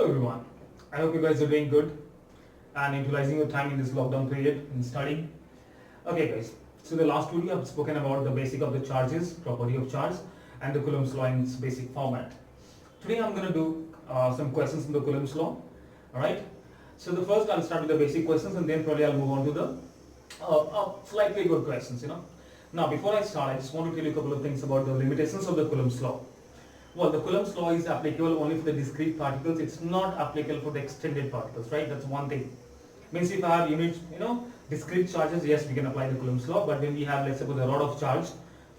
everyone. I hope you guys are doing good and utilizing your time in this lockdown period in studying. Okay guys, so the last video I've spoken about the basic of the charges, property of charge and the Coulomb's law in its basic format. Today I'm going to do some questions from the Coulomb's law. Alright, so the first I'll start with the basic questions and then probably I'll move on to the slightly good questions. Now before I start, I just want to tell you a couple of things about the limitations of the Coulomb's law. Well, the Coulomb's law is applicable only for the discrete particles. It's not applicable for the extended particles, right? That's one thing. Means if I have units, discrete charges, yes, we can apply the Coulomb's law. But when we have, let's suppose, a rod of charge,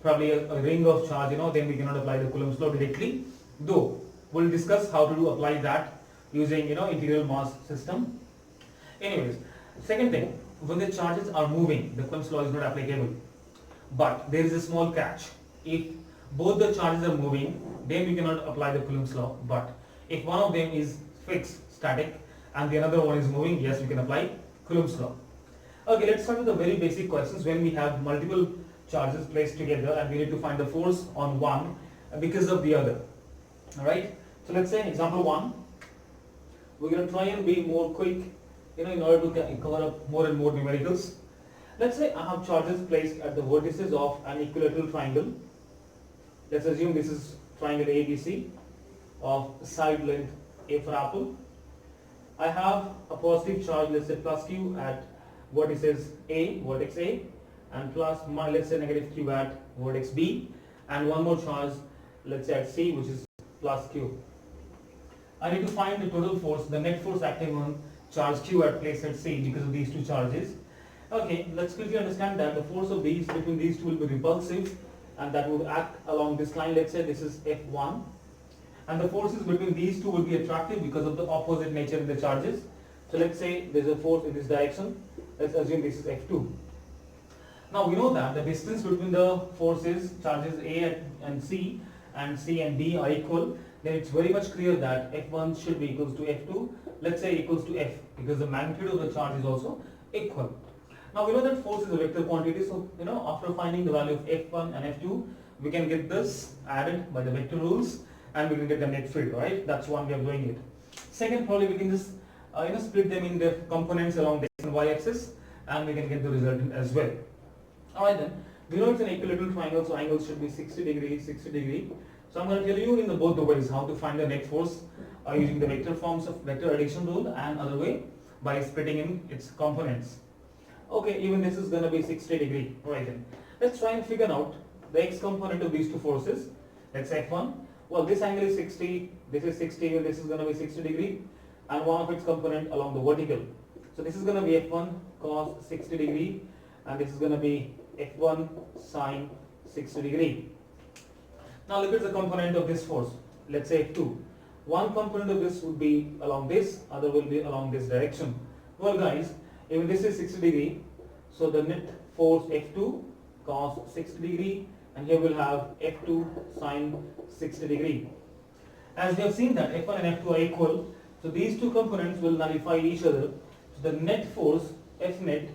probably a ring of charge, then we cannot apply the Coulomb's law directly. Though we'll discuss how to apply that using, integral mass system. Anyways, second thing, when the charges are moving, the Coulomb's law is not applicable. But there is a small catch. If both the charges are moving, then we cannot apply the Coulomb's law. But if one of them is fixed, static, and the other one is moving, yes, we can apply Coulomb's law. Okay, let's start with the very basic questions. When we have multiple charges placed together and we need to find the force on one because of the other. Alright, so let's say example 1. We're going to try and be more quick, in order to cover up more and more numericals. Let's say I have charges placed at the vertices of an equilateral triangle. Let's assume this is triangle ABC of side length A for apple. I have a positive charge, let's say plus Q at vertices A, vertex A, and plus let's say negative Q at vertex B, and one more charge, let's say at C, which is plus Q. I need to find the total force, the net force acting on charge Q at place at C because of these two charges. Okay, let's quickly understand that the force of these between these two will be repulsive, and that would act along this line. Let's say this is F1, and the forces between these two will be attractive because of the opposite nature of the charges. So let's say there's a force in this direction. Let's assume this is F2. Now we know that the distance between the forces, charges A and C and D are equal. Then it's very much clear that F1 should be equals to F2. Let's say equals to F because the magnitude of the charge is also equal. Now we know that force is a vector quantity, so after finding the value of F1 and F2, we can get this added by the vector rules and we can get the net field, right? That's one way of doing it. Second, probably we can just split them in their components along the x and y axis and we can get the resultant as well. Alright then, we know it's an equilateral triangle, so angles should be 60 degree, 60 degree. So I'm going to tell you in both the ways how to find the net force using the vector forms of vector addition rule and other way by splitting in its components. Okay, even this is going to be 60 degree. Right then, let's try and figure out the x component of these two forces. Let's say F1. Well, this angle is 60, this is 60, and this is going to be 60 degree, and one of its component along the vertical. So this is going to be F1 cos 60 degree, and this is going to be F1 sin 60 degree. Now look at the component of this force. Let's say F2. One component of this would be along this, other will be along this direction. Well guys, even this is 60 degree, so the net force F2 cos 60 degree, and here we'll have F2 sin 60 degree. As we have seen that F1 and F2 are equal, so these two components will nullify each other. So the net force F net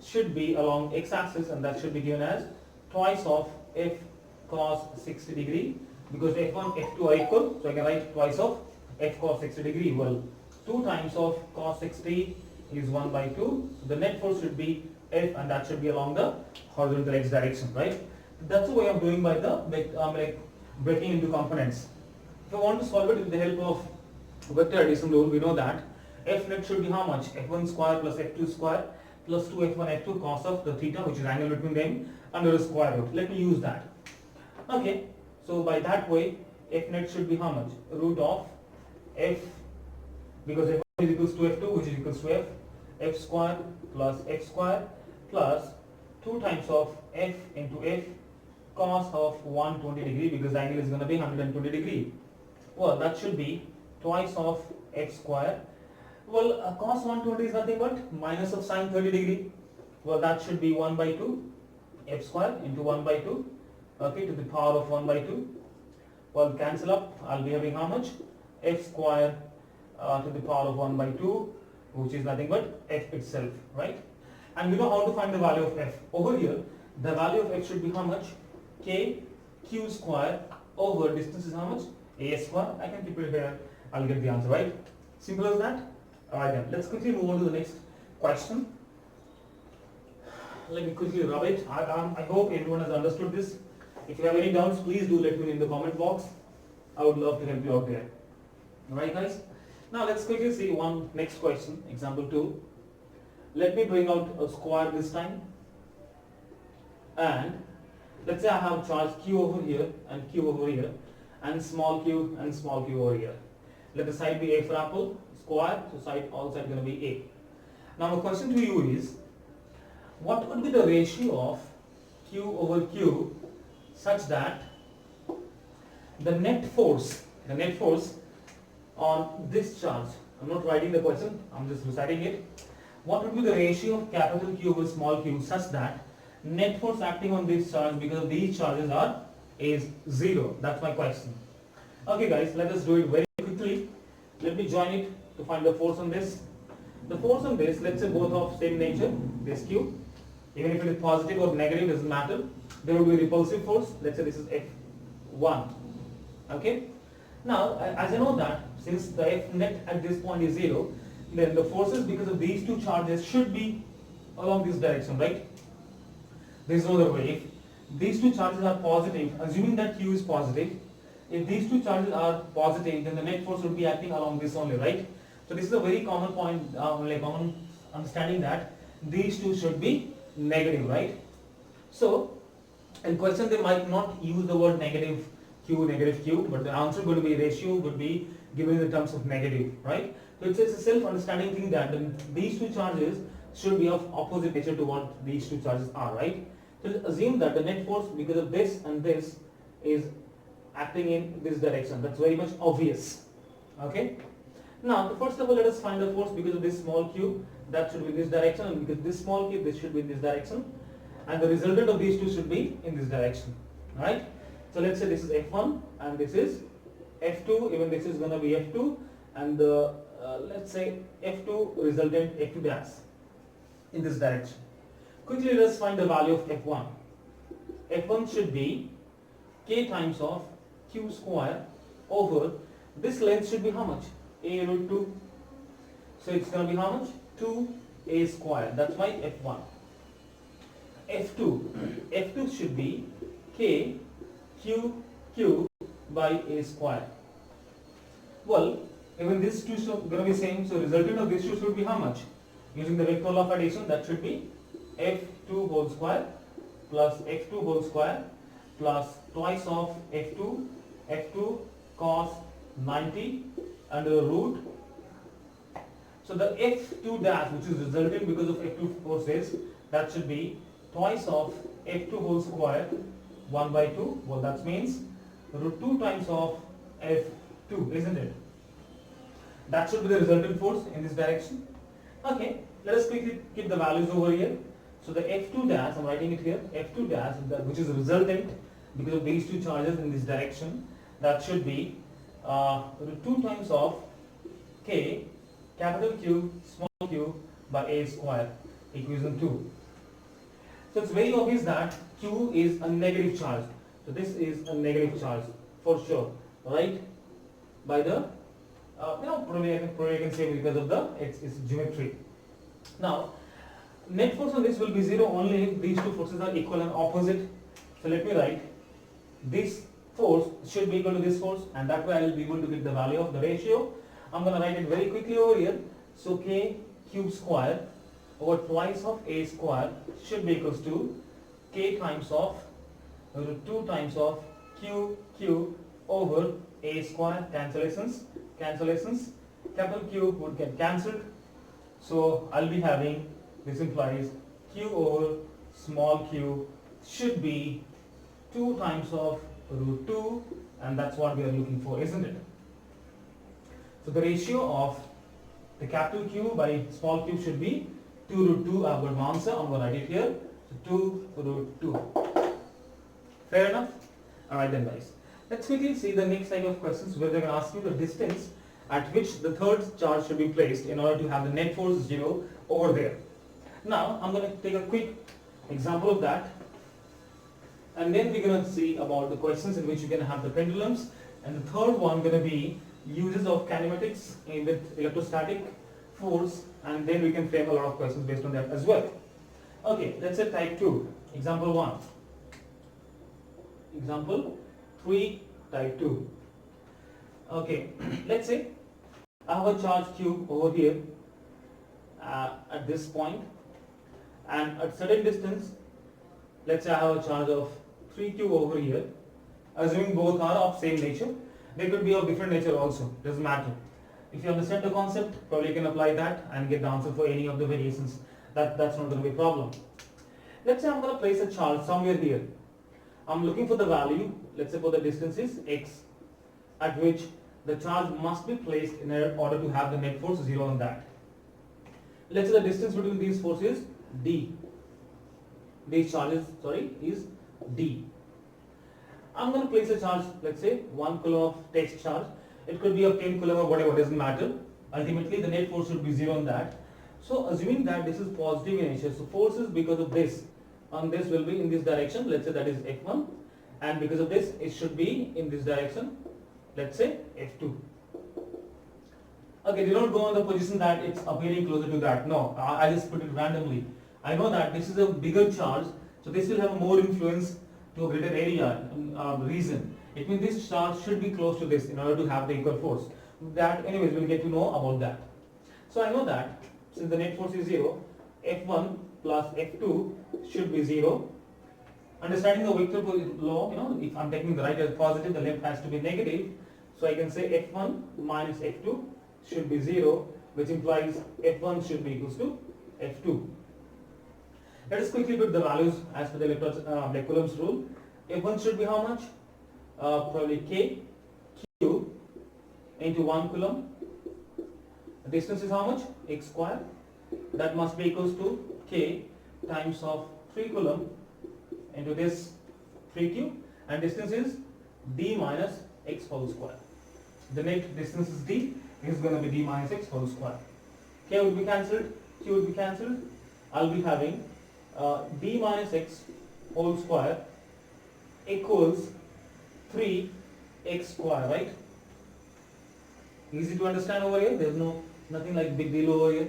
should be along x-axis, and that should be given as twice of F cos 60 degree, because F1 F2 are equal, so I can write twice of F cos 60 degree. Well, 2 times of cos 60 is 1 by 2. So the net force should be F, and that should be along the horizontal x direction, right? That's the way of doing by the breaking into components. If I want to solve it with the help of vector addition rule, we know that F net should be how much? F1 square plus F2 square plus 2F1 F2 cos of the theta, which is angle between them, under the square root. Let me use that. Okay, so by that way, F net should be how much? Root of F, because F1 is equals to F2, which is equals to F square plus F square plus 2 times of F into F cos of 120 degree, because the angle is going to be 120 degree. Well, that should be twice of F square. Well, cos 120 is nothing but minus of sin 30 degree. Well, that should be 1 by 2 F square into 1 by 2, okay, to the power of 1 by 2. Well, cancel up, I'll be having how much? F square to the power of 1 by 2, which is nothing but F itself, right? And we know how to find the value of F. Over here, the value of F should be how much? K Q square over distance is how much? A square. I can keep it here, I'll get the answer, right? Simple as that. Alright then, let's quickly move on to the next question. Let me quickly rub it. I hope everyone has understood this. If you have any doubts, please do let me know in the comment box. I would love to help you out there. Alright guys. Now let's quickly see one next question, example 2. Let me bring out a square this time. And let's say I have charge q over here and q over here and small q over here. Let the side be a for apple, square, so all sides going to be a. Now the question to you is, what would be the ratio of q over q such that the net force on this charge, I'm not writing the question, I'm just reciting it. What would be the ratio of capital Q over small q such that net force acting on this charge because of these charges is 0? That's my question. Okay guys, let us do it very quickly. Let me join it to find the force on this. The force on this, let's say both of same nature, this q, even if it is positive or negative, doesn't matter. There will be a repulsive force. Let's say this is F1. Okay. Now, as I know that since the F net at this point is 0, then the forces because of these two charges should be along this direction, right? There is no other way. If these two charges are positive, assuming that Q is positive, if these two charges are positive, then the net force would be acting along this only, right? So this is a very common point, common understanding that these two should be negative, right? So, in question they might not use the word negative q, but the answer going to be ratio would be given in the terms of negative, right? So it's a self-understanding thing that these two charges should be of opposite nature to what these two charges are, right? So assume that the net force because of this and this is acting in this direction. That's very much obvious. Okay. Now, first of all, let us find the force because of this small q, that should be in this direction, and because this small q, this should be in this direction, and the resultant of these two should be in this direction, right? So let's say this is F1 and this is F2, even this is going to be F2, and the let's say F2 resultant F2 dash in this direction. Quickly let's find the value of F1. F1 should be k times of q square over this length should be how much? A root 2. So it's going to be how much? 2a square. That's why F1. F2 should be k q by a square. Well, even these two are going to be same, so resultant of these two should be how much? Using the vector law of addition, that should be f2 whole square plus f2 whole square plus twice of f2 cos 90 under the root. So the f2 dash, which is resultant because of f2 forces, that should be twice of f2 whole square 1 by 2. Well, that means root 2 times of f2, isn't it? That should be the resultant force in this direction. Okay, let us quickly keep the values over here. So the f2 dash, I'm writing it here, f2 dash, which is resultant because of these two charges in this direction, that should be root 2 times of k capital Q small q by a square, equation 2. So it's very obvious that q is a negative charge. So this is a negative charge for sure, right? By the probably I can say because of the its geometry. Now, net force on this will be 0 only if these two forces are equal and opposite. So let me write this force should be equal to this force, and that way I will be able to get the value of the ratio. I'm going to write it very quickly over here. So k cube square over twice of a square should be equals to k times of root 2 times of q over a square. Cancellations. Capital Q would get cancelled. So I'll be having, this implies q over small q should be 2 times of root 2, and that's what we are looking for, isn't it? So the ratio of the capital Q by small q should be 2 root 2. I've got my answer. I'm going to write it here. So 2 root 2. Fair enough? Alright then guys. Let's quickly see the next type of questions where they're going to ask you the distance at which the third charge should be placed in order to have the net force 0 over there. Now I'm going to take a quick example of that, and then we're going to see about the questions in which you're going to have the pendulums, and the third one going to be uses of kinematics with electrostatic force, and then we can frame a lot of questions based on that as well. Okay, let's say type 2, example 1. Example 3, type 2. Okay, let's say I have a charge q over here at this point, and at certain distance, let's say I have a charge of 3q over here, assuming both are of same nature. They could be of different nature also, doesn't matter. If you understand the concept, probably you can apply that and get the answer for any of the variations. That's not going to be a problem. Let's say I'm going to place a charge somewhere here. I'm looking for the value, let's say for the distance is x, at which the charge must be placed in order to have the net force 0 on that. Let's say the distance between these forces is d. These charges, is d. I'm going to place a charge, let's say 1 coulomb of text charge. It could be of 10 coulomb or whatever, doesn't matter. Ultimately the net force should be 0 on that. So assuming that this is positive in nature, so forces because of this on this will be in this direction, let's say that is F1, and because of this it should be in this direction, let's say F2. Okay, do not go on the position that it's appearing closer to that. No, I just put it randomly. I know that this is a bigger charge, so this will have more influence to a greater area reason. It means this charge should be close to this in order to have the equal force. That anyways we'll get to know about that. So I know that since the net force is 0, F1 plus F2 should be 0. Understanding the vector law, if I'm taking the right as positive, the left has to be negative. So I can say F1 minus F2 should be 0, which implies F1 should be equals to F2. Let us quickly put the values as per the Coulomb's rule. F1 should be how much? Probably K Q into 1 coulomb. The distance is how much? X square. That must be equals to K times of 3 coulomb into this 3Q, and distance is D minus X whole square. The net distance is D, is going to be D minus X whole square. K would be cancelled, Q would be cancelled. I'll be having D minus X whole square equals 3x square, right? Easy to understand over here. There's nothing like big deal over here.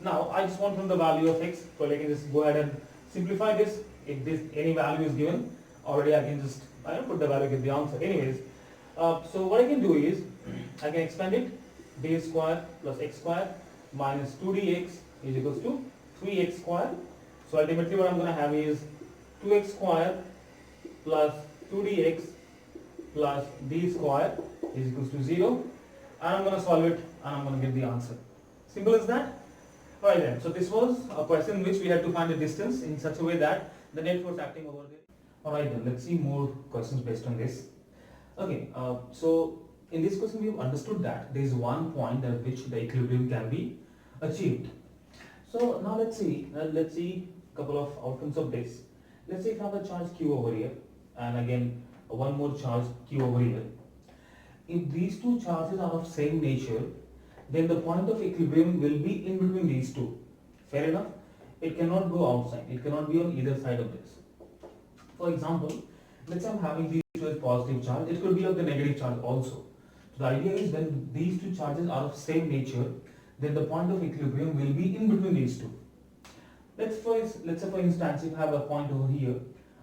Now I just want from the value of x, so I can just go ahead and simplify this. If this any value is given, already I can just put the value, get the answer. Anyways, so what I can do is I can expand it. D square plus x square minus 2dx is equals to 3x square. So ultimately what I'm going to have is 2x square plus 2dx plus d square is equals to 0, and I'm going to solve it and I'm going to get the answer. Simple as that. Alright then, so this was a question in which we had to find a distance in such a way that the net force acting over there. Alright then, let's see more questions based on this. Okay, so in this question we have understood that there is one point at which the equilibrium can be achieved. So now let's see a couple of outcomes of this. Let's say if I have a charge q over here and again one more charge q over here. If these two charges are of same nature, then the point of equilibrium will be in between these two. Fair enough? It cannot go outside. It cannot be on either side of this. For example, let's say I'm having these two as positive charge. It could be of the negative charge also. So the idea is when these two charges are of same nature, then the point of equilibrium will be in between these two. Let's say for instance, if I have a point over here,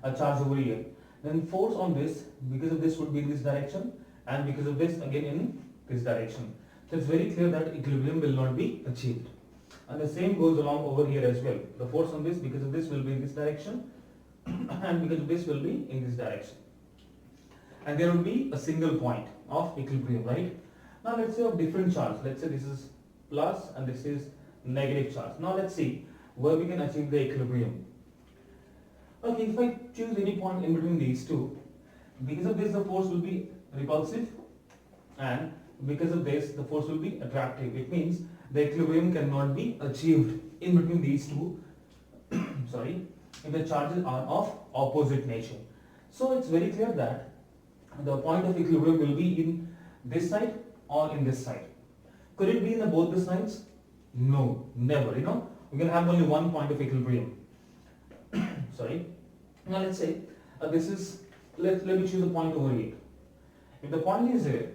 a charge over here, then force on this, because of this would be in this direction, and because of this again in this direction. So it's very clear that equilibrium will not be achieved. And the same goes along over here as well. The force on this, because of this, will be in this direction, and because of this will be in this direction. And there will be a single point of equilibrium, right? Now let's say of different charge. Let's say this is plus and this is negative charge. Now let's see where we can achieve the equilibrium. Okay, if I choose any point in between these two, because of this the force will be repulsive, and because of this the force will be attractive. It means the equilibrium cannot be achieved in between these two sorry, if the charges are of opposite nature. So it's very clear that the point of equilibrium will be in this side or in this side. Could it be in both the sides? No, never. We can have only one point of equilibrium. Sorry. Now let's say this is, let me choose a point over here. If the point is here,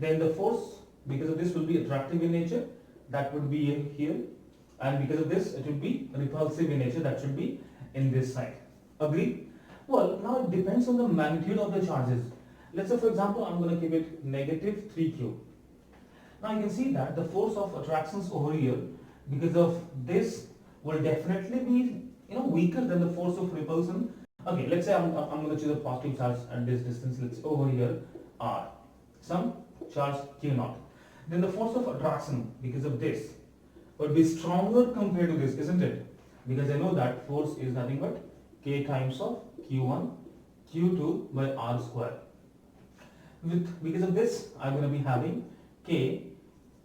Then the force, because of this, will be attractive in nature, that would be here, and because of this it would be repulsive in nature, that should be in this side. Agree? Well, now it depends on the magnitude of the charges. Let's say for example I'm going to keep it negative 3q. Now you can see that the force of attractions over here, because of this, will definitely be weaker than the force of repulsion. Okay, let's say I'm going to choose a positive charge at this distance. Let's say over here r, some charge q naught. Then the force of attraction, because of this, would be stronger compared to this, isn't it? Because I know that force is nothing but k times of q1 q2 by r square. Because of this, I'm going to be having k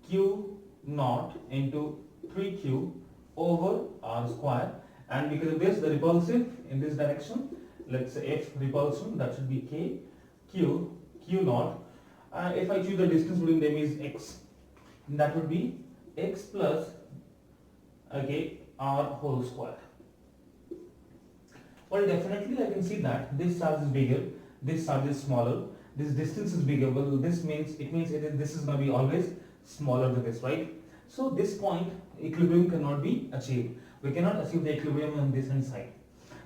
q naught into 3q over r square, and because of this, the repulsive in this direction, let's say f repulsion, that should be k q naught. If I choose the distance between them is x, that would be x plus r whole square. Well, definitely I can see that this charge is bigger, this charge is smaller, this distance is bigger. Well, this means this is going to be always smaller than this, right? So this point equilibrium cannot be achieved. We cannot achieve the equilibrium on this hand side.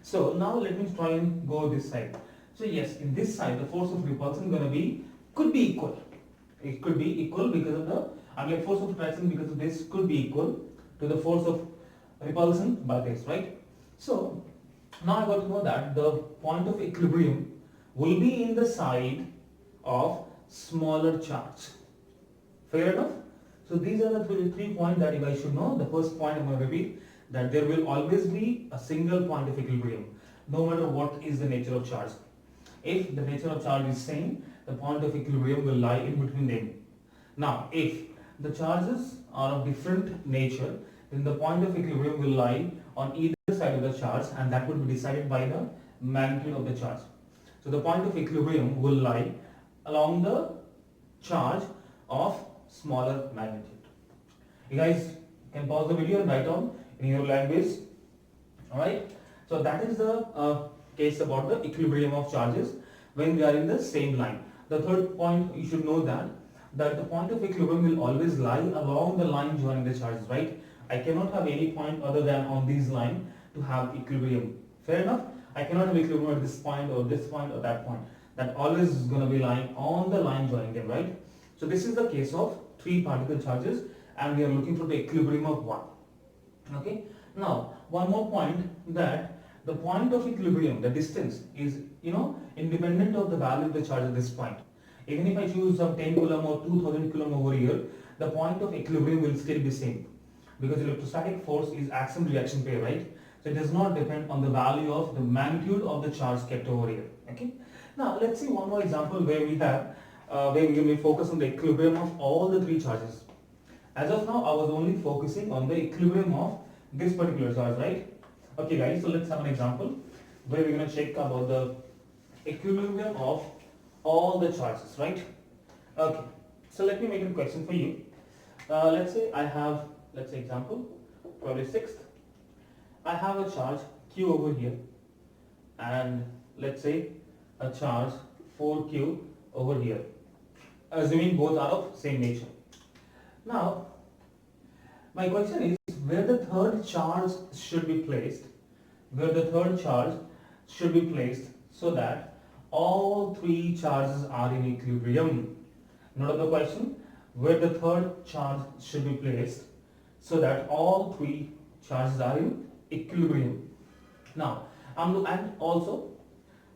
So now let me try and go this side. So yes, in this side the force of repulsion could be equal. It could be equal because of the force of attraction, because of this, could be equal to the force of repulsion by this, right? So now I got to know that the point of equilibrium will be in the side of smaller charge. Fair enough? So these are the three points that you guys should know. The first point I'm going to repeat, that there will always be a single point of equilibrium, no matter what is the nature of charge. If the nature of charge is same, the point of equilibrium will lie in between them. Now, if the charges are of different nature, then the point of equilibrium will lie on either side of the charge, and that would be decided by the magnitude of the charge. So the point of equilibrium will lie along the charge of smaller magnitude. You guys can pause the video and write down in your language. Alright, so that is the case about the equilibrium of charges when we are in the same line. The third point, you should know that the point of equilibrium will always lie along the line joining the charges, right? I cannot have any point other than on this line to have equilibrium. Fair enough? I cannot have equilibrium at this point or that point. That always is going to be lying on the line joining them, right? So this is the case of three particle charges, and we are looking for the equilibrium of one. Okay. Now one more point, that the point of equilibrium, the distance, is independent of the value of the charge at this point. Even if I choose some 10 coulomb or 2000 coulomb over here, the point of equilibrium will still be same, because electrostatic force is action reaction pair, right? So it does not depend on the value of the magnitude of the charge kept over here. Okay. Now let's see one more example where we have where we will focus on the equilibrium of all the three charges. As of now, I was only focusing on the equilibrium of this particular charge, right? Okay guys, so let's have an example where we're going to check about the equilibrium of all the charges, right? Okay, so let me make a question for you. Let's say I have, example, probably 6th. I have a charge Q over here, and let's say a charge 4Q over here, assuming both are of same nature. Now, my question is where the third charge should be placed, so that all three charges are in equilibrium. Note the question, where the third charge should be placed so that all three charges are in equilibrium. Now, and also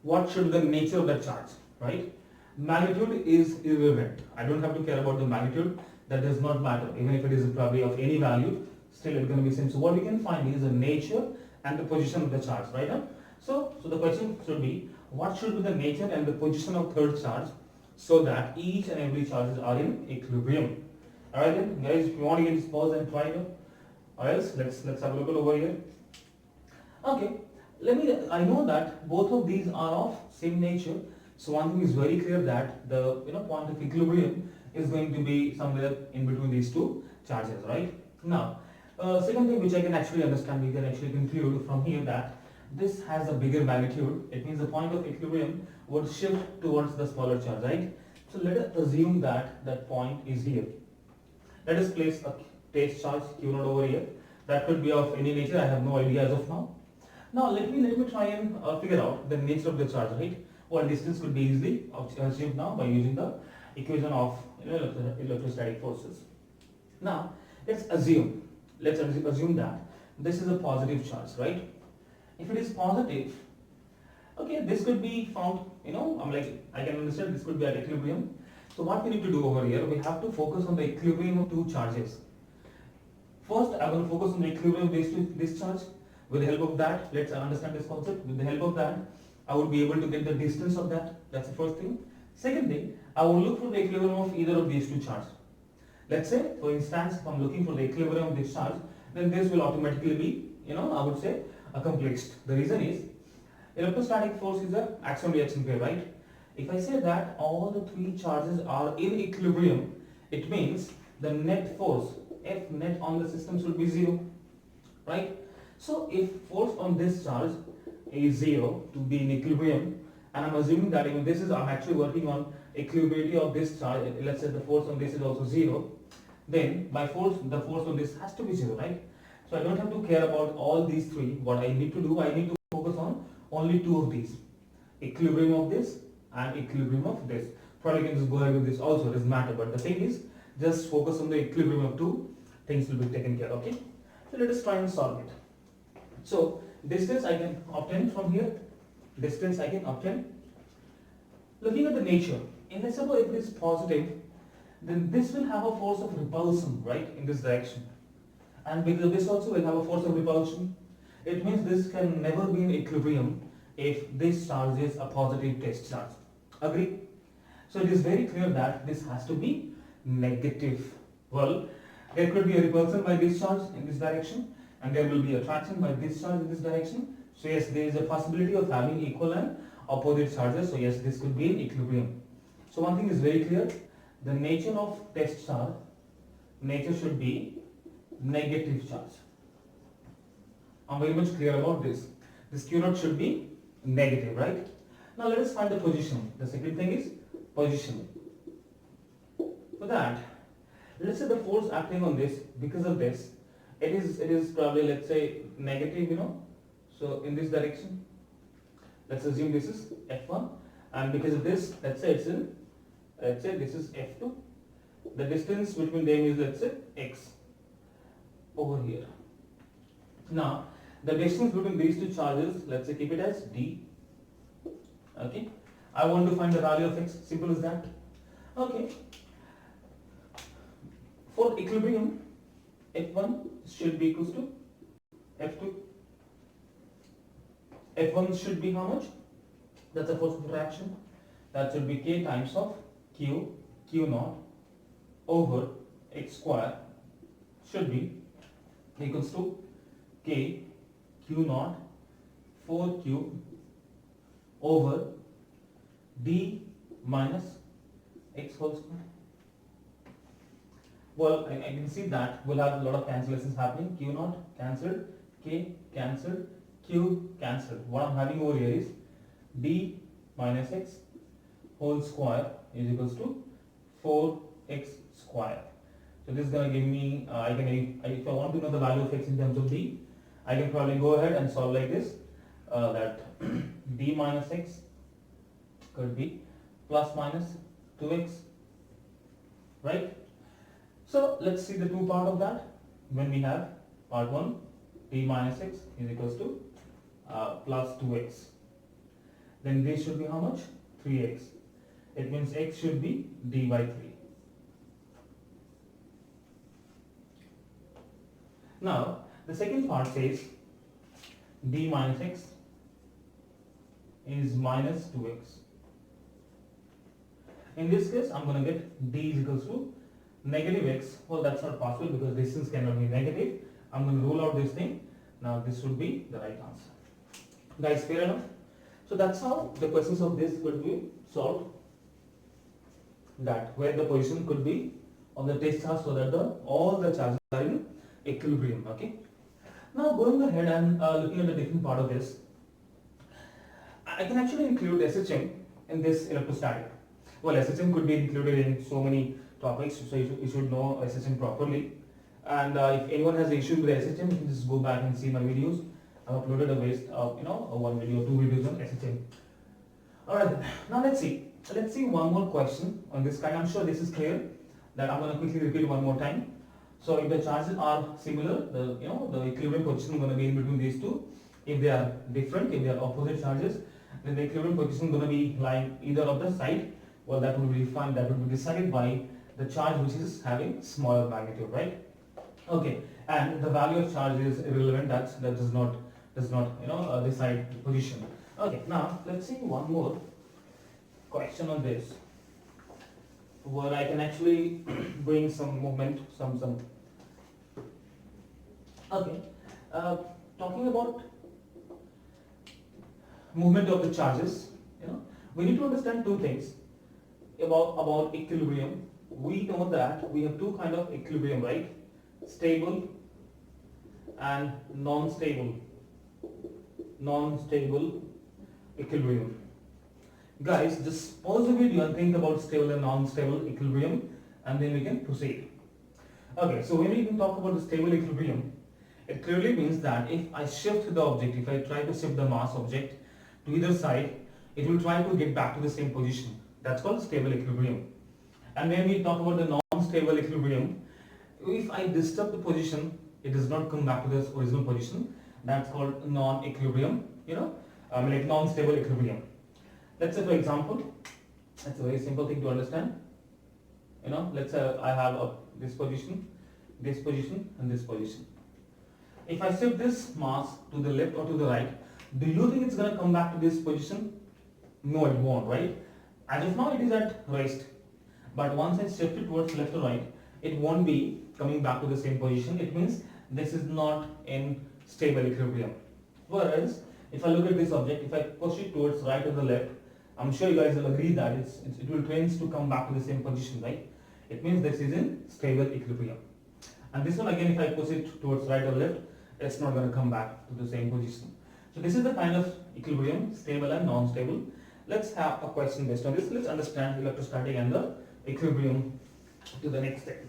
what should be the nature of the charge, right? Magnitude is irrelevant. I don't have to care about the magnitude. That does not matter. Even if it is probably of any value, still it's going to be same. So what we can find is the nature and the position of the charge, right? So the question should be, what should be the nature and the position of third charge so that each and every charges are in equilibrium. Alright then, guys, if you want to get this pause and try it, or else let's have a look over here. Okay, I know that both of these are of same nature. So one thing is very clear, that the point of equilibrium is going to be somewhere in between these two charges, right? Now, second thing which I can actually understand, we can actually conclude from here that this has a bigger magnitude. It means the point of equilibrium would shift towards the smaller charge, right? So let us assume that that point is here. Let us place a test charge q naught over here. That could be of any nature. I have no idea as of now. Now let me try and figure out the nature of the charge, right? Well, distance could be easily achieved now by using the equation of electrostatic forces. Now let's assume that this is a positive charge, right? If it is positive, okay, this could be found, I can understand this could be at equilibrium. So what we need to do over here, we have to focus on the equilibrium of two charges. First, I'm going to focus on the equilibrium of this charge. With the help of that, let's understand this concept. With the help of that, I would be able to get the distance of that. That's the first thing. Second thing, I will look for the equilibrium of either of these two charges. Let's say, for instance, if I'm looking for the equilibrium of this charge, then this will automatically be, I would say, accomplished. The reason is, electrostatic force is an axion reaction pair, right? If I say that all the three charges are in equilibrium, it means the net force, F net on the system should be 0, right? So if force on this charge is 0 to be in equilibrium, and I'm assuming that even this is, I'm actually working on equilibrium of this charge, let's say the force on this is also 0, then by force, the force on this has to be 0, right? So I don't have to care about all these three. What I need to do, I need to focus on only two of these, equilibrium of this and equilibrium of this. Probably can just go ahead with this also, it doesn't matter, but the thing is, just focus on the equilibrium of two, things will be taken care of, okay? So let us try and solve it. So distance I can obtain from here, distance I can obtain. Looking at the nature, and let's suppose if it is positive, then this will have a force of repulsion, right, in this direction. And because this also will have a force of repulsion, it means this can never be in equilibrium if this charge is a positive test charge. Agree? So it is very clear that this has to be negative. Well, there could be a repulsion by this charge in this direction, and there will be attraction by this charge in this direction. So yes, there is a possibility of having equal and opposite charges. So yes, this could be in equilibrium. So one thing is very clear, the nature of test charge, nature should be negative charge. I'm very much clear about this. This Q naught should be negative, right? Now let us find the position. The second thing is position. For that, let's say the force acting on this, because of this, it is probably, let's say, negative, so in this direction. Let's assume this is F1, and because of this, let's say this is F2. The distance between them is, let's say, X over here. Now the distance between these two charges, let's say keep it as D. Okay, I want to find the value of X, simple as that. Okay, for equilibrium, F1 should be equals to F2. F1 should be how much? That's the force of reaction. That should be K times of Q naught over X square should be equals to K Q naught 4Q over D minus X whole square. Well, I can see that we'll have a lot of cancellations happening. Q naught cancelled, K cancelled, Q cancelled. What I'm having over here is D minus X whole square is equals to 4X square. So this is going to give me, if I want to know the value of X in terms of D, I can probably go ahead and solve like this, that D minus X could be plus minus 2X, right? So let's see the two part of that. When we have part 1, D minus X is equals to plus 2X. Then this should be how much? 3X. It means X should be D by 3. Now the second part says D minus X is minus 2X. In this case, I'm going to get D is equals to negative X. Well, that's not possible because distance cannot be negative. I'm going to rule out this thing. Now this would be the right answer. Guys, fair enough? So that's how the questions of this could be solved. That where the position could be on the test charge so that all the charges are in equilibrium. Okay. Now going ahead and looking at the different part of this, I can actually include SHM in this electrostatic. Well, SHM could be included in so many topics, so you should know SHM properly. And if anyone has issues with SHM, you can just go back and see my videos. I've uploaded a waste of one video, two videos on SHM. Alright, now let's see. Let's see one more question on this kind. I'm sure this is clear. That I'm going to quickly repeat one more time. So if the charges are similar, the equilibrium position is going to be in between these two. If they are different, if they are opposite charges, then the equilibrium position is going to be lying either of the side. Well, that would be defined. That would be decided by the charge which is having smaller magnitude, right? Okay, and the value of charge is irrelevant. That does not decide the position. Okay, now let's see one more question on this, where I can actually bring some movement, some. Okay, talking about movement of the charges, we need to understand two things about equilibrium. We know that we have two kind of equilibrium, right? Stable and non-stable equilibrium. Guys, just pause the video and think about stable and non-stable equilibrium, and then we can proceed. Okay, so when we can talk about the stable equilibrium, it clearly means that if I shift the object, if I try to shift the mass object to either side, it will try to get back to the same position. That's called stable equilibrium. And when we talk about the non-stable equilibrium, if I disturb the position, it does not come back to the original position. That's called non-equilibrium, like non-stable equilibrium. Let's say, for example, that's a very simple thing to understand. Let's say I have this position, and this position. If I shift this mass to the left or to the right, do you think it's going to come back to this position? No, it won't, right? As of now, it is at rest. But once I shift it towards left or right, it won't be coming back to the same position. It means this is not in stable equilibrium. Whereas, if I look at this object, if I push it towards right or the left, I'm sure you guys will agree that it will tend to come back to the same position, right? It means this is in stable equilibrium. And this one again, if I push it towards right or left, it's not going to come back to the same position. So this is the kind of equilibrium, stable and non-stable. Let's have a question based on this. Let's understand electrostatic and the equilibrium to the next step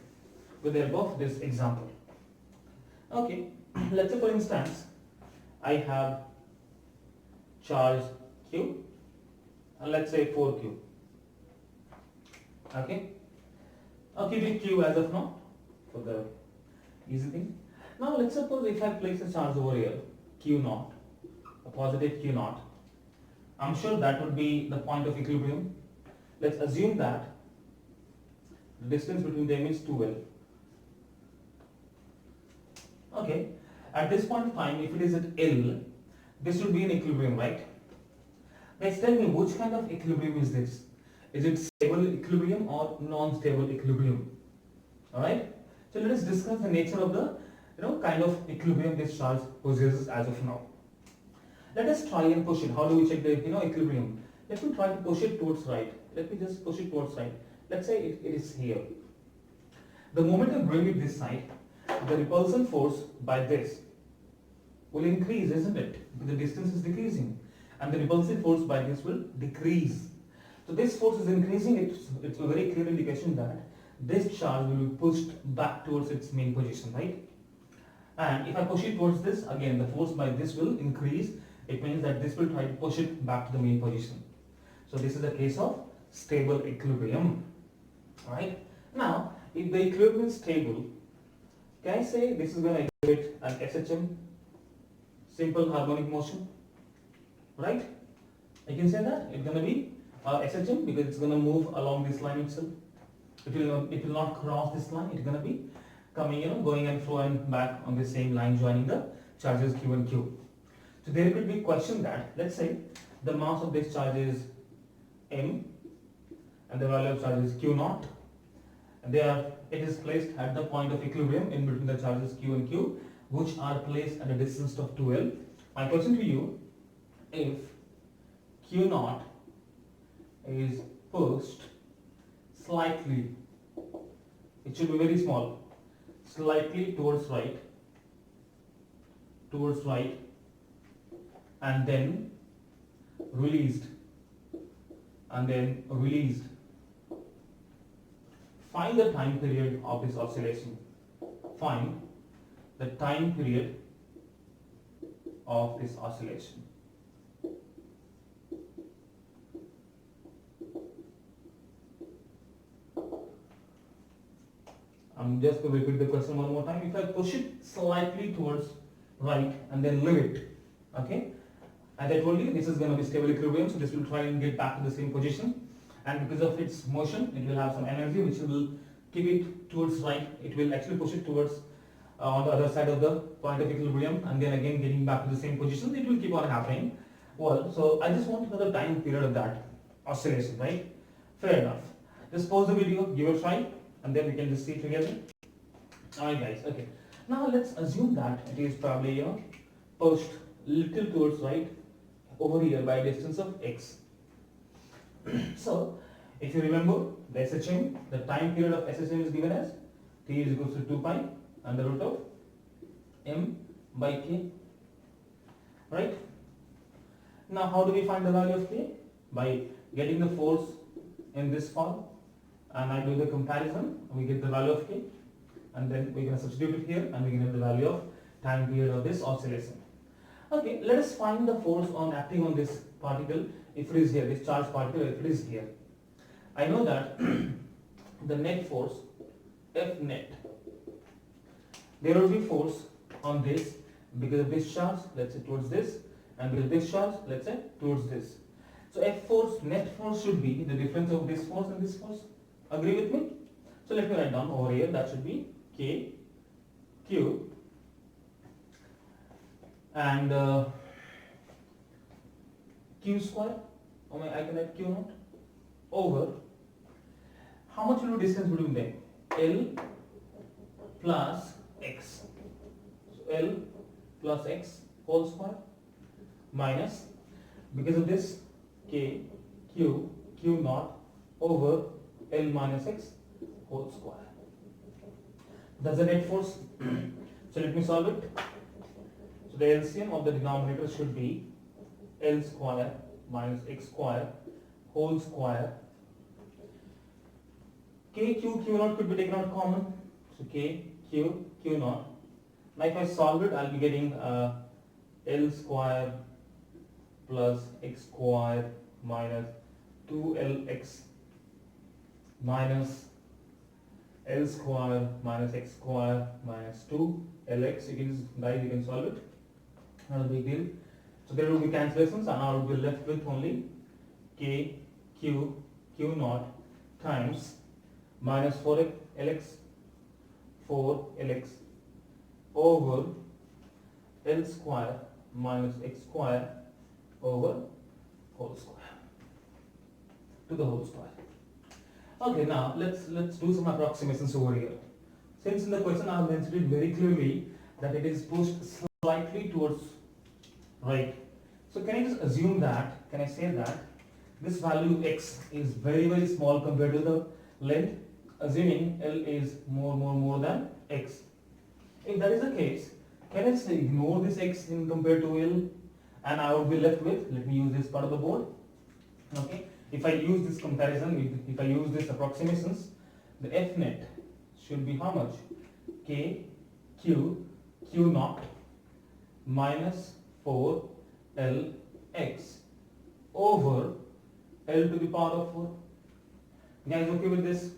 with the help of this example. Okay, let's say for instance, I have charge Q, and let's say 4Q. Okay, I'll keep it Q as of now for the easy thing. Now let's suppose if I place a charge over here, Q naught, a positive Q naught, I'm sure that would be the point of equilibrium. Let's assume that the distance between them is 2L. Okay, at this point of time, if it is at L, this would be an equilibrium, right? Guys, tell me, which kind of equilibrium is this? Is it stable equilibrium or non-stable equilibrium? Alright, so let us discuss the nature of the kind of equilibrium this charge possesses as of now. Let us try and push it. How do we check the equilibrium? Let me try to push it towards right. Let me just push it towards right. Let's say it is here. The moment I bring it this side, the repulsion force by this will increase, isn't it? Because the distance is decreasing, and the repulsive force by this will decrease. So this force is increasing. It's a very clear indication that this charge will be pushed back towards its main position, right? And if I push it towards this, again the force by this will increase. It means that this will try to push it back to the main position. So this is a case of stable equilibrium. Alright. Now, if the equilibrium is stable, can I say this is going to exhibit an SHM, simple harmonic motion? Right? I can say that it's going to be SHM because it's going to move along this line itself. It will not cross this line. It's going to be coming, going and flowing back on the same line, joining the charges Q and Q. So there could be a question that, let's say, the mass of this charge is M and the value of charge is Q naught. And it is placed at the point of equilibrium in between the charges Q and Q, which are placed at a distance of 2L. My question to you, if Q naught is pushed slightly, it should be very small, slightly towards right, and then released, find the time period of this oscillation. Find the time period of this oscillation. I'm just going to repeat the question one more time. If I push it slightly towards right and then leave it, okay, as I told you, this is going to be stable equilibrium, so this will try and get back to the same position, and because of its motion, it will have some energy which will keep it towards right. It will actually push it towards on the other side of the point of equilibrium, and then again getting back to the same position. It will keep on happening. Well, so I just want to know the time period of that oscillation, right? Fair enough. Just pause the video, give it a try, and then we can just see it together. Alright guys, okay. Now let's assume that it is probably pushed little towards right over here by a distance of x. So if you remember the SHM, the time period of SHM is given as t is equals to 2 pi under root of m by k. Right? Now how do we find the value of k? By getting the force in this form, and I do the comparison, we get the value of k, and then we can substitute it here and we can get the value of time period of this oscillation. Okay, let us find the force on acting on this particle if it is here, this charged particle if it is here. I know that the net force F net, there will be force on this because of this charge, let's say towards this, and because of this charge, let's say towards this. So F force, net force should be the difference of this force and this force. Agree with me? So let me write down over here, that should be K, Q, and Q square, I can write Q naught, over, how much will be distance between them? L plus X. So L plus X whole square minus, because of this, K, Q, Q naught over L minus X whole square. That's the net force. So let me solve it. So the LCM of the denominator should be L square minus X square whole square. K, Q, Q naught could be taken out common. So K, Q, Q naught. Now if I solve it, I'll be getting L square plus X square minus 2LX minus L square minus X square minus 2LX. You can solve it. Not a big deal. So there will be cancellations, and I will be left with only K, Q, Q naught times minus 4LX over L square minus X square over whole square to the whole square. Okay, now let's do some approximations over here. Since in the question I have mentioned it very clearly that it is pushed slightly towards right. So can I just assume that, can I say that this value x is very small compared to the length, assuming L is more than x. If that is the case, can I say ignore this x in compared to L, and I would be left with, let me use this part of the board. Okay, if I use this comparison, if I use this approximations, the F net should be how much? K, Q, Q naught minus 4 L x over L to the power of 4. Guys, okay with this?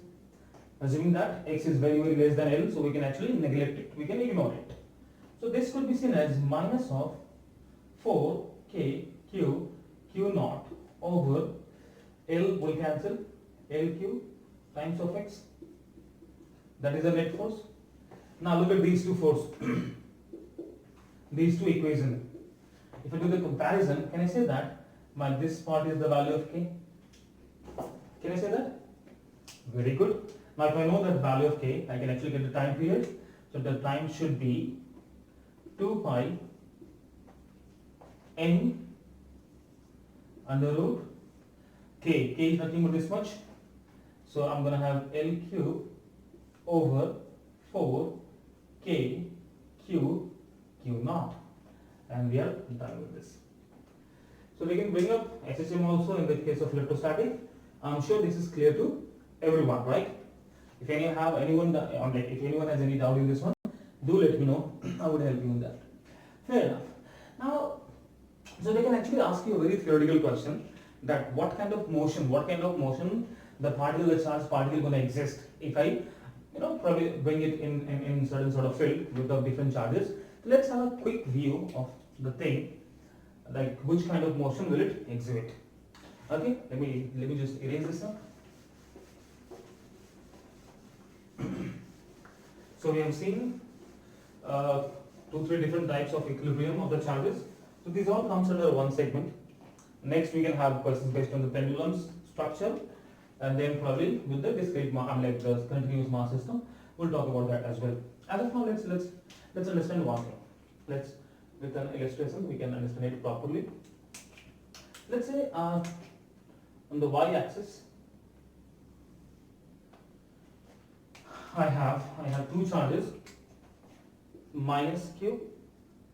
Assuming that x is very less than L, so we can actually neglect it, we can ignore it. So this could be seen as minus of 4 K Q Q naught over L will cancel, LQ times of x. That is the net force. Now look at these two forces, these two equations. If I do the comparison, can I say that this part is the value of K? Can I say that? Very good. Now if I know that value of K, I can actually get the time period. So the time should be 2 pi n under root K. K is nothing but this much. So I'm going to have L cube over 4 K Q Q naught. And we are done with this. So we can bring up SHM also in the case of electrostatic. I'm sure this is clear to everyone, right? If if anyone has any doubt in this one, do let me know. I would help you with that. Fair enough. Now, so they can actually ask you a very theoretical question that what kind of motion the particle, the charged particle, going to exist if I, probably bring it in certain sort of field with the different charges. Let's have a quick view of the thing, like which kind of motion will it exhibit. Okay, let me just erase this up. So we have seen 2-3 different types of equilibrium of the charges. So these all comes under one segment. Next we can have questions based on the pendulum's structure, and then probably with the discrete like the continuous mass system, we'll talk about that as well. As of now, let's understand one thing. Let's, with an illustration, we can understand it properly. Let's say on the y-axis, I have two charges, minus q,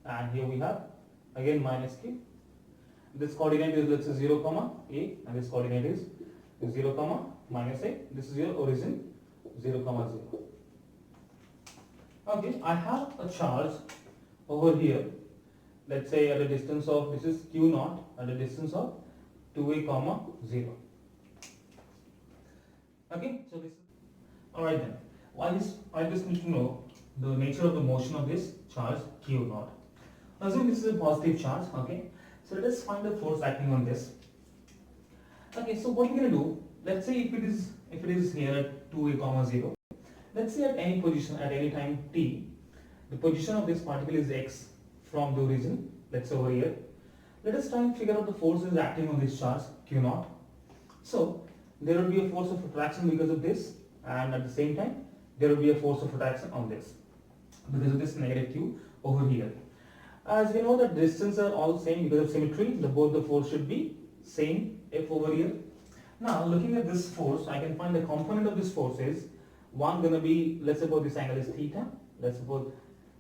and here we have again minus q. This coordinate is, let's say, 0 comma a, and this coordinate is 0 comma minus a. This is your origin, 0 comma 0. Okay, I have a charge over here, let's say at a distance of, this is q naught, at a distance of 2a comma 0. Okay, so this, alright then, I just need to know the nature of the motion of this charge q naught. Assume this is a positive charge. Okay, so let us find the force acting on this. Okay, so what we're going to do, let's say if it is here at 2a comma 0, let's say at any position, at any time t, the position of this particle is x from the origin, let's say over here. Let us try and figure out the forces acting on this charge q naught. So there will be a force of attraction because of this, and at the same time there will be a force of attraction on this because of this negative q over here. As we know that distances are all same because of symmetry, both the force should be same f over here. Now looking at this force, I can find the component of this force is one gonna be, let's suppose this angle is theta, let's suppose,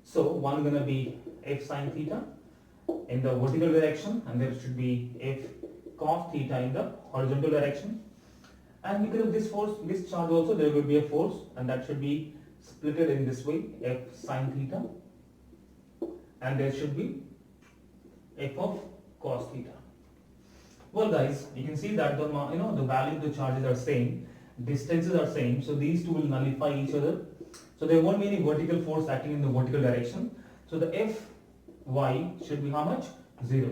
so one gonna be f sine theta in the vertical direction, and there should be f cos theta in the horizontal direction. And because of this force, this charge also, there will be a force, and that should be splitted in this way, f sine theta, and there should be f of cos theta. Well guys, you can see that the value of the charges are same, distances are same, so these two will nullify each other. So there won't be any vertical force acting in the vertical direction. So the Fy should be how much? 0.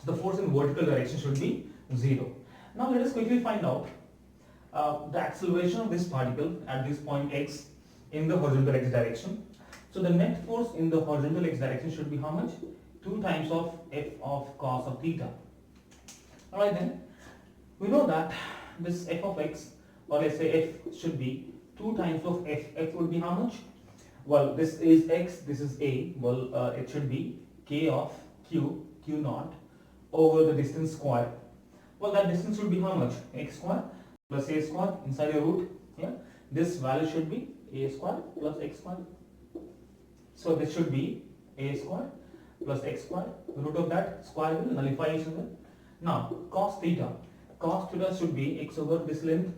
So the force in vertical direction should be 0. Now let us quickly find out the acceleration of this particle at this point x in the horizontal x direction. So the net force in the horizontal x direction should be how much? 2 times of f of cos of theta. Alright then, we know that this f of x, or let's say f should be 2 times of f. F would be how much? Well, this is x, this is a. Well, it should be k of q naught over the distance square. Well, that distance would be how much? X square plus a square inside a root. Yeah, this value should be a square plus x square. So this should be a square plus x square. The root of that square will nullify each other. Now cos theta should be x over this length.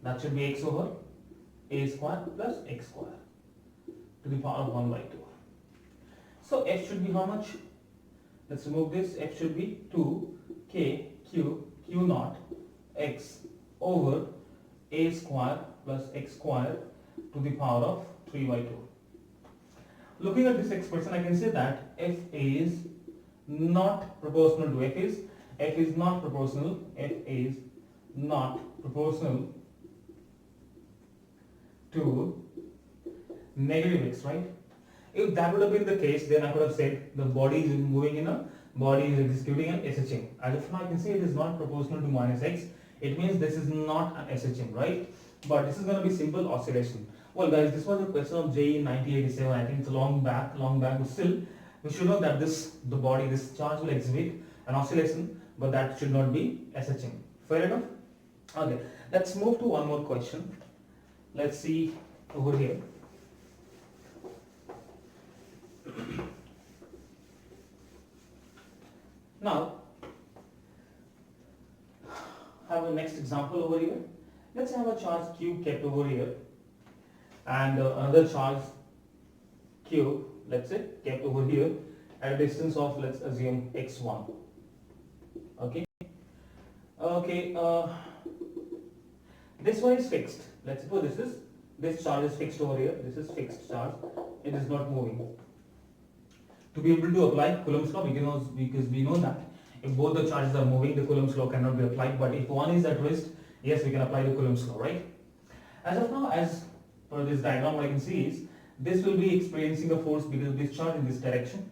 That should be x over a square plus x square to the power of 1 by 2. So f should be how much? Let's remove this. F should be 2 k q naught x over a square plus x square to the power of 3 by 2. Looking at this expression, I can say that f is not proportional to f is not proportional to negative x, right? If that would have been the case, then I could have said the body is executing an SHM. As of now, I can say it is not proportional to minus x. It means this is not an SHM, right? But this is going to be simple oscillation. Well guys, this was a question of JEE in 1987. I think it's long back, but still we should know that this charge will exhibit an oscillation, but that should not be SHM. Fair enough? Okay, let's move to one more question. Let's see over here. Now, I have a next example over here. Let's have a charge q kept over here, and another charge q, let's say, kept over here at a distance of, let's assume, x1. Okay. Okay. This one is fixed. Let's suppose this charge is fixed over here. This is fixed charge. It is not moving. To be able to apply Coulomb's law, because we know that if both the charges are moving, the Coulomb's law cannot be applied. But if one is at rest, yes, we can apply the Coulomb's law, right? As of now, as per this diagram, what I can see is this will be experiencing a force because of this charge in this direction.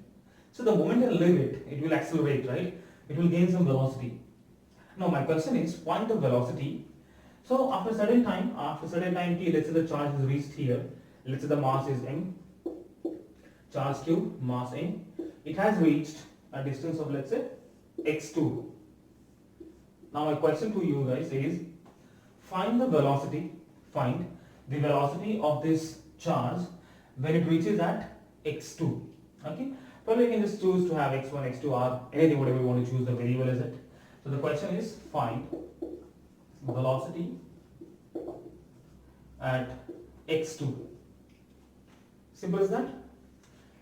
So the moment I leave it, it will accelerate, right? It will gain some velocity. Now my question is, point of velocity. So after a certain time t, let's say the charge is reached here. Let's say the mass is m, charge q, mass m. It has reached a distance of, let's say, x2. Now my question to you guys is, find the velocity of this charge when it reaches at x2. Okay, probably you can just choose to have x1, x2, or anything, whatever you want to choose, the variable is it. So the question is, find velocity at x2. Simple as that.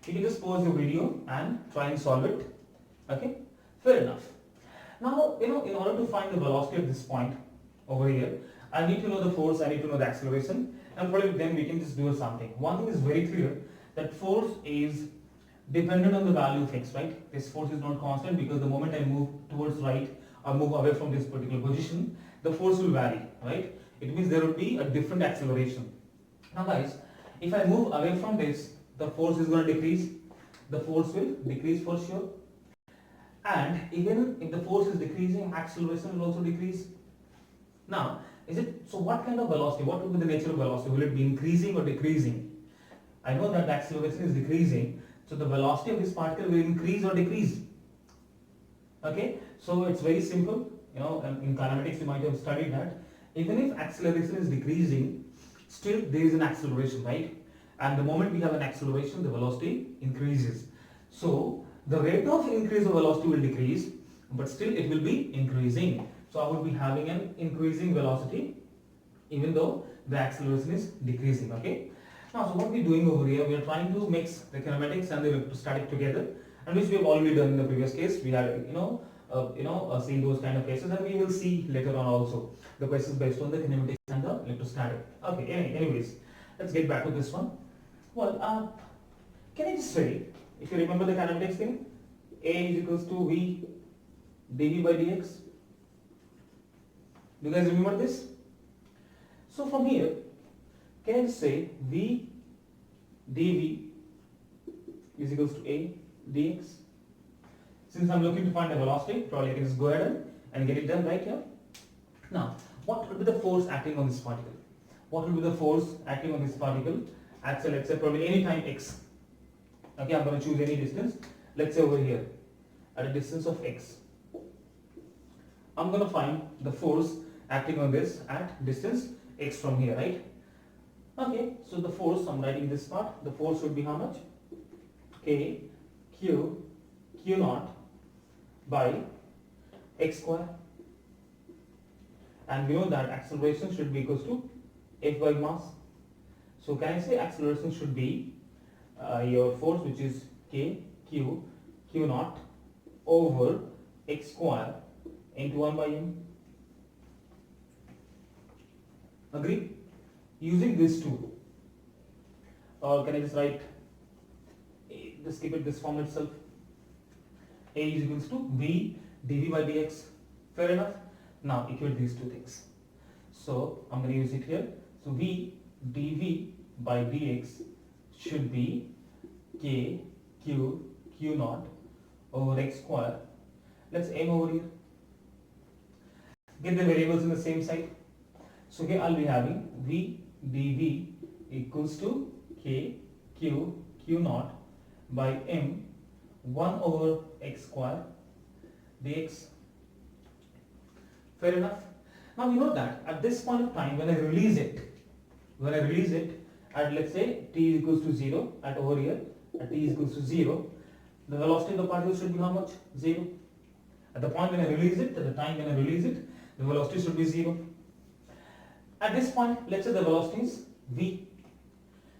You can just pause the video and try and solve it. Okay, fair enough. Now, in order to find the velocity at this point over here, I need to know the force, I need to know the acceleration, and probably then we can just do something. One thing is very clear, that force is dependent on the value of x, right? This force is not constant, because the moment I move towards right or move away from this particular position, the force will vary, right? It means there will be a different acceleration. Now guys, if I move away from this, the force is going to decrease. The force will decrease for sure. And even if the force is decreasing, acceleration will also decrease. Now, so what kind of velocity? What will be the nature of velocity? Will it be increasing or decreasing? I know that the acceleration is decreasing, so the velocity of this particle will increase or decrease. Okay, so it's very simple. In kinematics you might have studied that. Even if acceleration is decreasing, still there is an acceleration, right? And the moment we have an acceleration, the velocity increases. So the rate of increase of velocity will decrease, but still it will be increasing. So I will be having an increasing velocity even though the acceleration is decreasing. Okay. Now, so what we are doing over here, we are trying to mix the kinematics and the electrostatic together, and which we have already done in the previous case. We had seen those kind of cases, and we will see later on also the questions based on the kinematics and the electrostatic. Okay. Anyways, let's get back to this one. Well, can I just say, if you remember the kinematics thing, A is equals to V dV by dx. Do you guys remember this? So from here, can I just say V dV is equals to A dx? Since I'm looking to find the velocity, probably I can just go ahead and get it done right here. Now, what will be the force acting on this particle? What will be the force acting on this particle at, let's say, probably any time x? Okay, I'm going to choose any distance. Let's say over here, at a distance of x. I'm going to find the force acting on this at distance x from here, right? Okay, so the force, I'm writing this part, the force would be how much? K, Q naught by x square. And we know that acceleration should be equals to F by mass. So can I say acceleration should be your force, which is K, Q naught over x square into 1 by m. Agree? Using these two, or can I just write, just keep it this form itself, A is equals to V dV by dx. Fair enough? Now equate these two things. So I'm going to use it here. So V dV by dx should be K Q naught over x square. Let's aim over here. Get the variables in the same side. So here I'll be having V dV equals to K Q naught by m 1 over x square dx. Fair enough? Now we know that at this point of time, when I release it at, let's say, t is equals to 0, at over here at t is equals to 0, the velocity of the particle should be how much? 0. At the point when I release it, at the time when I release it, the velocity should be 0. At this point, let's say the velocity is v.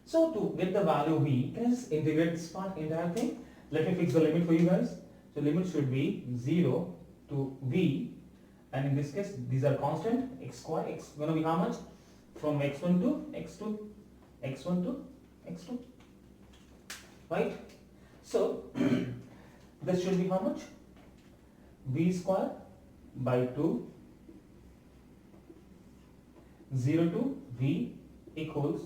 So to get the value v, can I just integrate this part, entire thing? Let me fix the limit for you guys. So limit should be 0 to v, and in this case these are constant, x square, x gonna be how much? From x1 to x2, x1 to x2, right? So this should be how much? V square by 2, 0 to v equals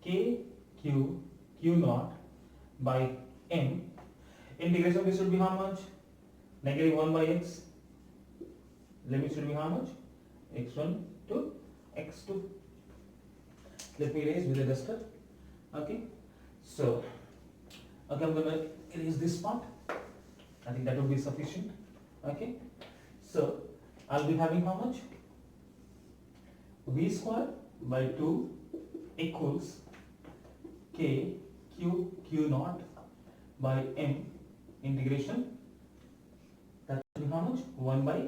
k q q naught by m. Integration of this should be how much? Negative 1 by x. Limit should be how much? x1 to x2. Let me erase with a duster. Okay. So, okay, I'm gonna erase this part. I think that would be sufficient. Okay. So, I'll be having how much? V square by 2 equals k q q naught by m integration. That will be how much? 1 by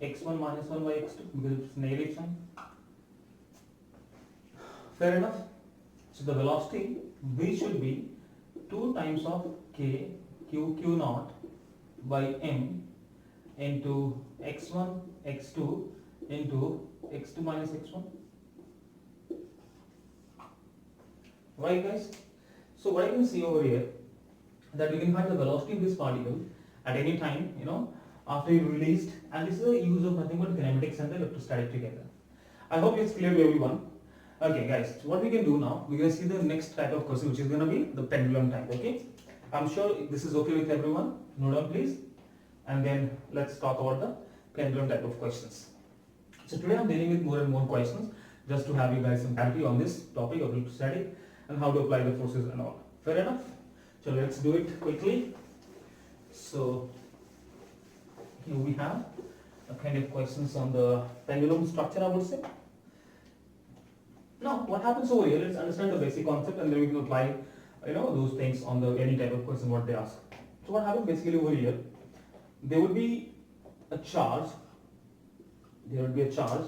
x1 minus 1 by x2 because it's negative sign. Fair enough. So the velocity v should be 2 times of k q q naught by m into x1 x2 into x2 minus x1. Right guys? So what I can see over here, that we can find the velocity of this particle at any time, after you released, and this is a use of nothing but kinematics and the electrostatic together. I hope it's clear to everyone. Okay guys, so what we can do now, we're going to see the next type of question, which is going to be the pendulum type. Okay, I'm sure this is okay with everyone. Note down please, and then let's talk about the pendulum type of questions. So today I'm dealing with more and more questions just to have you guys some clarity on this topic of electrostatic and how to apply the forces and all. Fair enough? So let's do it quickly. So here we have a kind of questions on the pendulum structure, I would say. Now what happens over here, let's understand the basic concept and then we can apply those things on the any type of question what they ask. So what happens basically over here, there will be a charge. There will be a charge.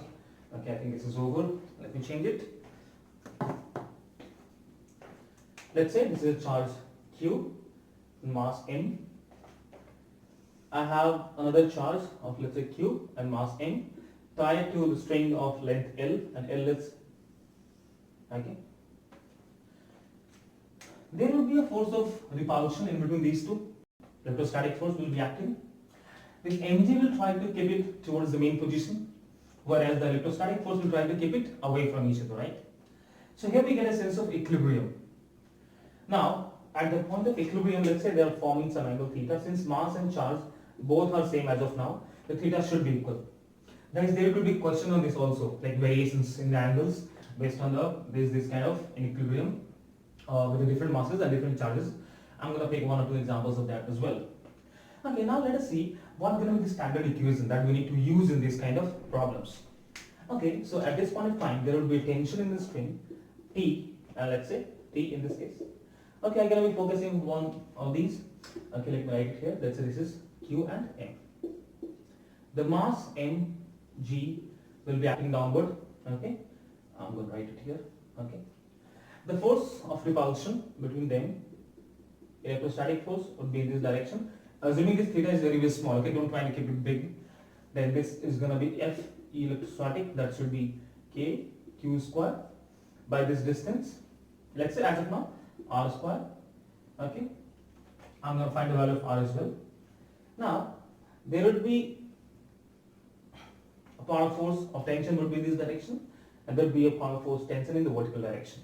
Okay, I think this is over. Let me change it. Let's say this is a charge Q, mass M. I have another charge of let's say Q and mass M tied to the string of length L, and L is okay. There will be a force of repulsion in between these two. Electrostatic force will be acting. This mg will try to keep it towards the main position, whereas the electrostatic force will try to keep it away from each other, right? So here we get a sense of equilibrium. Now, at the point of equilibrium, let's say they are forming some angle theta. Since mass and charge both are same as of now, the theta should be equal. Guys, there could be question on this also, like variations in the angles based on this kind of equilibrium with the different masses and different charges. I'm going to pick one or two examples of that as well. Okay, now let us see what going to be the standard equation that we need to use in this kind of problems. Okay, so at this point of time, there will be a tension in the string T, and let's say T in this case. Okay, I'm going to be focusing on one of these. Okay, let me write it here. Let's say this is Q and M. The mass mg will be acting downward. Okay, I'm going to write it here. Okay, the force of repulsion between them, electrostatic force, would be in this direction. Assuming this theta is very, very small, okay, don't try to keep it big. Then this is going to be F electrostatic, that should be K Q square by this distance. Let's say as of now, R square. Okay, I'm going to find the value of R as well. Now, there would be a part of force of tension would be in this direction, and there will be a part of force tension in the vertical direction.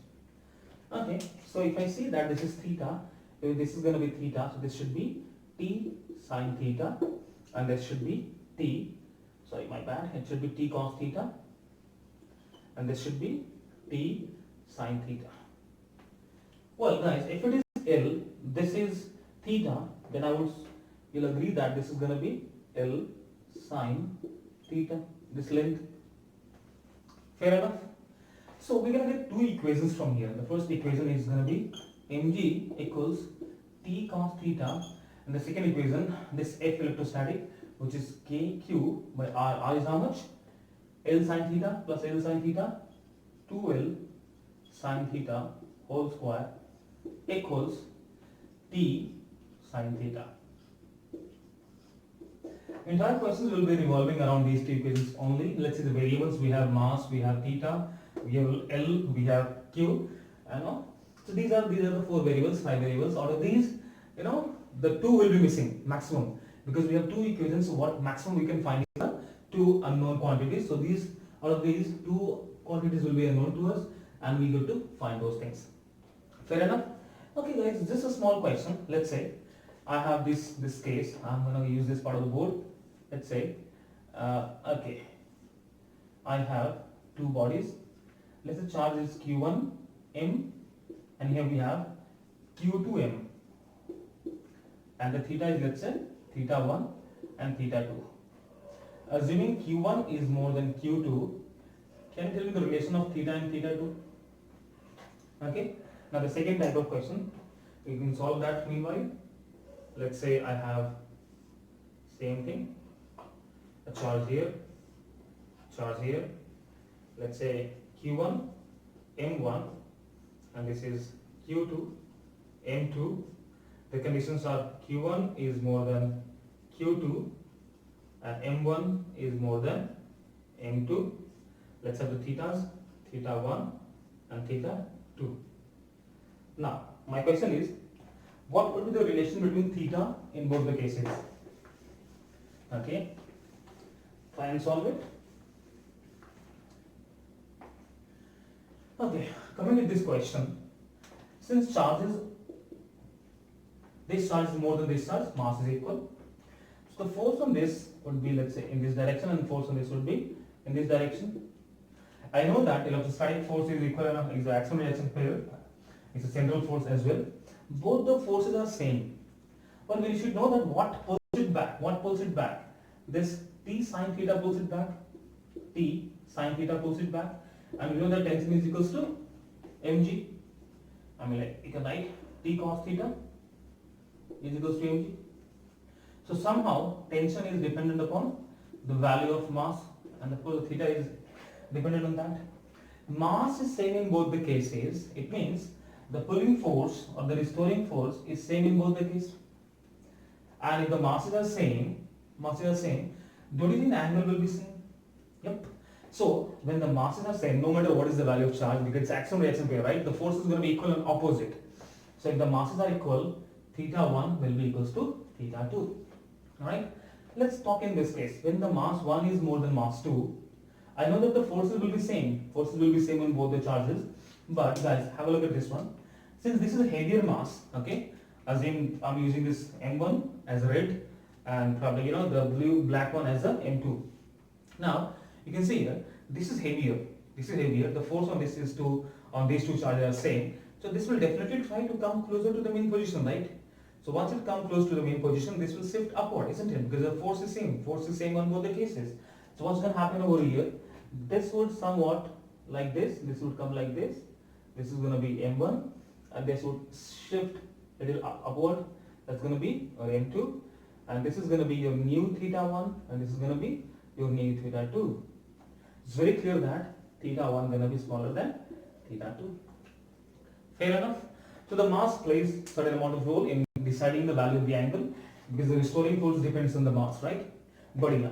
Okay, so if I see that this is theta, this is going to be theta, so this should be T sine theta, and this should be T, sorry my bad, it should be T cos theta, and this should be T sine theta. Well guys, if it is L, this is theta, then you'll agree that this is going to be L sine theta, this length. Fair enough? So we're going to get two equations from here. The first equation is going to be mg equals T cos theta, and the second equation, this F electrostatic, which is kq by r. R is how much? L sine theta plus L sine theta. 2L sine theta whole square equals T sine theta. Entire questions will be revolving around these two equations only. Let's see the variables. We have mass, we have theta, we have L, we have Q, and all. So these are the four variables, five variables. Out of these, the two will be missing maximum, because we have two equations. So what maximum we can find is the two unknown quantities. So these, out of these, two quantities will be unknown to us, and we get to find those things. Fair enough? Okay guys, just a small question. Let's say I have this case. I'm going to use this part of the board. Let's say okay, I have two bodies. Let's say charge is Q1 M, and here we have Q2 M, and the theta is, let's say, theta 1 and theta 2. Assuming Q1 is more than Q2, can you tell me the relation of theta and theta 2? Okay. Now the second type of question, we can solve that meanwhile. Let's say I have same thing, a charge here, let's say Q1 M1, and this is Q2 M2. The conditions are Q1 is more than Q2 and M1 is more than M2. Let's have the thetas, theta 1 and theta 2. Now my question is, what would be the relation between theta in both the cases? Okay, try and solve it. Okay, coming with this question, since this charge is more than this charge, mass is equal. So the force on this would be, let's say, in this direction, and force on this would be in this direction. I know that electrostatic force is equal is the axial reaction pair. It's a central force as well. Both the forces are same. But we should know that what pulls it back. What pulls it back? This T sine theta pulls it back. T sine theta pulls it back. And we know that tension is equals to mg. You can write T cos theta is equals to mg. So somehow tension is dependent upon the value of mass, and of course theta is dependent on that. Mass is same in both the cases. It means the pulling force or the restoring force is same in both the cases. And if the masses are same, don't you think the angle will be same? Yep. So when the masses are same, no matter what is the value of charge, because it's axial reaction pair, right? The force is going to be equal and opposite. So if the masses are equal, theta 1 will be equals to theta 2. Alright? Let's talk in this case. When the mass 1 is more than mass 2, I know that the forces will be same. Forces will be same on both the charges. But guys, have a look at this one. Since this is a heavier mass, okay, assume I'm using this M1 as red, and probably the black one as a M2. Now you can see here, this is heavier. The force on this is on these two charges are same. So this will definitely try to come closer to the main position, right? So once it comes close to the main position, this will shift upward, isn't it? Because the force is same. Force is same on both the cases. So what's going to happen over here? This would somewhat like this. This would come like this. This is going to be M1, and this would shift a little upward. That's going to be your M2, and this is going to be your new theta 1, and this is going to be your new theta 2. It's very clear that theta 1 going to be smaller than theta 2. Fair enough. So the mass plays certain amount of role in deciding the value of the angle, because the restoring force depends on the mass, right? But yeah.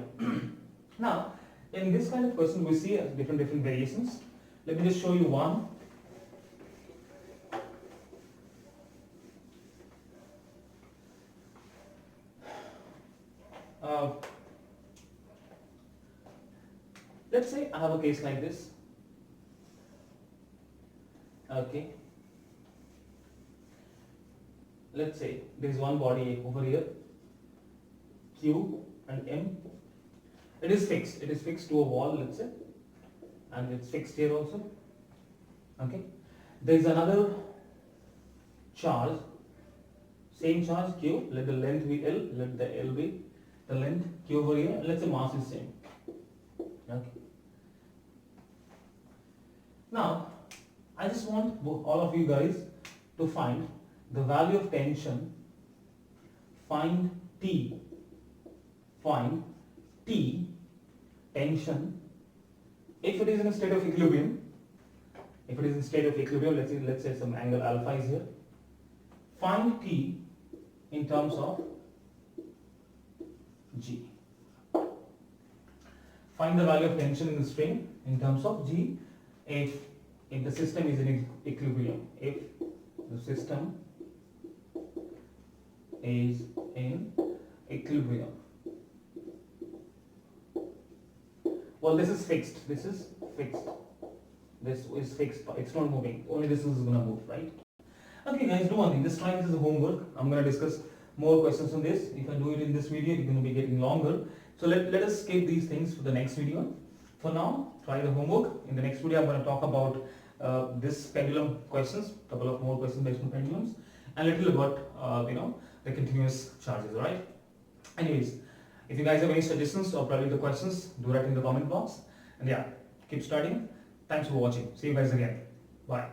Now, in this kind of question, we see different variations. Let me just show you one. Let's say I have a case like this. Okay. Let's say there is one body over here, Q and M. It is fixed. It is fixed to a wall, let's say, and it's fixed here also. Okay. There is another charge, same charge Q. Let the length be L. Let the L be the length Q over here. Let's say mass is same. Okay. Now, I just want all of you guys to find the value of tension. Find T. Tension, if it is in a state of equilibrium, If it is in state of equilibrium, let's say some angle alpha is here. Find T in terms of G. Find the value of tension in the string in terms of G if the system is in equilibrium. If the system is in equilibrium. Well, this is fixed. This is fixed. This is fixed. It's not moving. Only this is gonna move, right? Okay, guys, do one thing. Just try this as a homework. I'm gonna discuss more questions on this. If I do it in this video, it's gonna be getting longer. So let us skip these things for the next video. For now, try the homework. In the next video, I'm gonna talk about this pendulum questions. Couple of more questions based on pendulums, and little about the continuous charges. Alright. Anyways. If you guys have any suggestions or probably the questions, do write in the comment box. And yeah, keep studying. Thanks for watching. See you guys again. Bye.